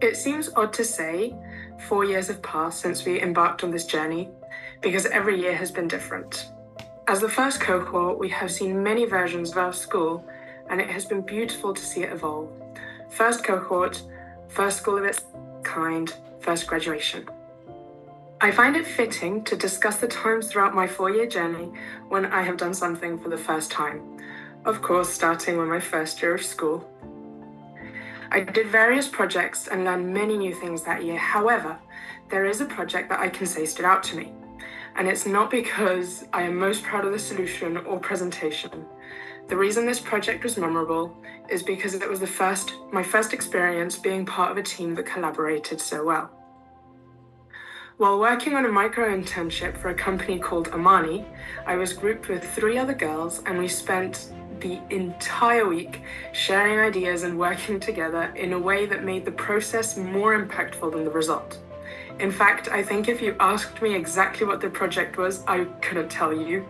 It seems odd to say 4 years have passed since we embarked on this journey, because every year has been different. As the first cohort, we have seen many versions of our school, and it has been beautiful to see it evolve. First cohort, first school of its kind, first graduation. I find it fitting to discuss the times throughout my 4-year journey when I have done something for the first time. Of course, starting with my first year of school. I did various projects and learned many new things that year. However, there is a project that I can say stood out to me. And it's not because I am most proud of the solution or presentation. The reason this project was memorable is because it was my first experience being part of a team that collaborated so well. While working on a micro-internship for a company called Amani, I was grouped with 3 other girls, and we spent the entire week sharing ideas and working together in a way that made the process more impactful than the result. In fact, I think if you asked me exactly what the project was, I couldn't tell you.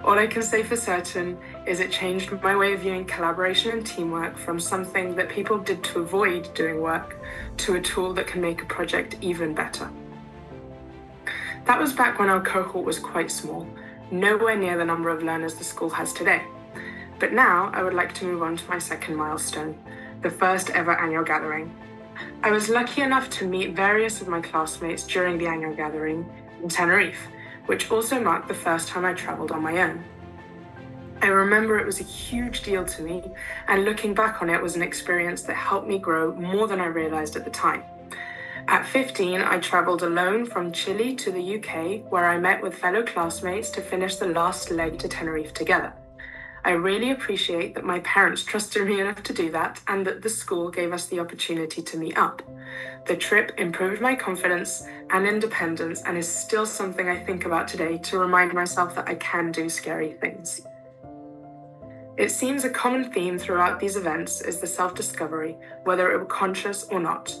All I can say for certain is it changed my way of viewing collaboration and teamwork from something that people did to avoid doing work to a tool that can make a project even better. That was back when our cohort was quite small, nowhere near the number of learners the school has today. But now I would like to move on to my second milestone, the first ever annual gathering. I was lucky enough to meet various of my classmates during the annual gathering in Tenerife, which also marked the first time I traveled on my own. I remember it was a huge deal to me, and looking back on it was an experience that helped me grow more than I realized at the time. At 15, I traveled alone from Chile to the UK, where I met with fellow classmates to finish the last leg to Tenerife together. I really appreciate that my parents trusted me enough to do that, and that the school gave us the opportunity to meet up. The trip improved my confidence and independence, and is still something I think about today to remind myself that I can do scary things. It seems a common theme throughout these events is the self-discovery, whether it were conscious or not.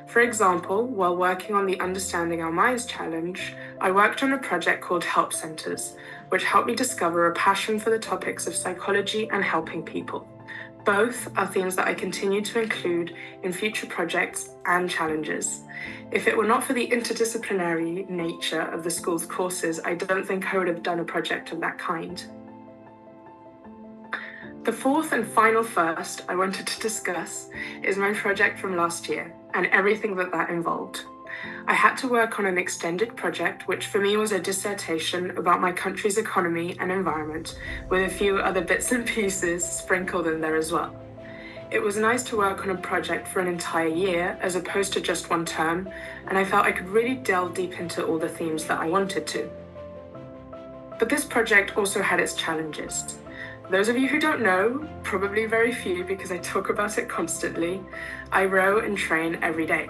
For example, while working on the Understanding Our Minds challenge, I worked on a project called Help Centers, which helped me discover a passion for the topics of psychology and helping people. Both are themes that I continue to include in future projects and challenges. If it were not for the interdisciplinary nature of the school's courses, I don't think I would have done a project of that kind. The fourth and final first I wanted to discuss is my project from last year and everything that involved. I had to work on an extended project, which for me was a dissertation about my country's economy and environment, with a few other bits and pieces sprinkled in there as well. It was nice to work on a project for an entire year as opposed to just one term, and I felt I could really delve deep into all the themes that I wanted to. But this project also had its challenges. Those of you who don't know, probably very few because I talk about it constantly, I row and train every day.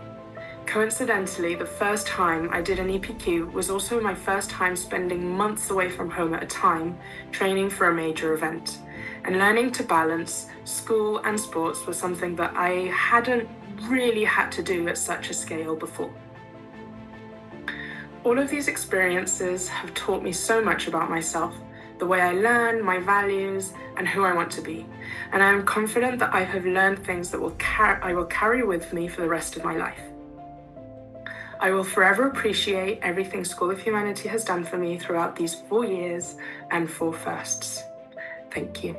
Coincidentally, the first time I did an EPQ was also my first time spending months away from home at a time, training for a major event. And learning to balance school and sports was something that I hadn't really had to do at such a scale before. All of these experiences have taught me so much about myself, the way I learn, my values, and who I want to be. And I am confident that I have learned things that I will carry with me for the rest of my life. I will forever appreciate everything School of Humanity has done for me throughout these 4 years and 4 firsts. Thank you.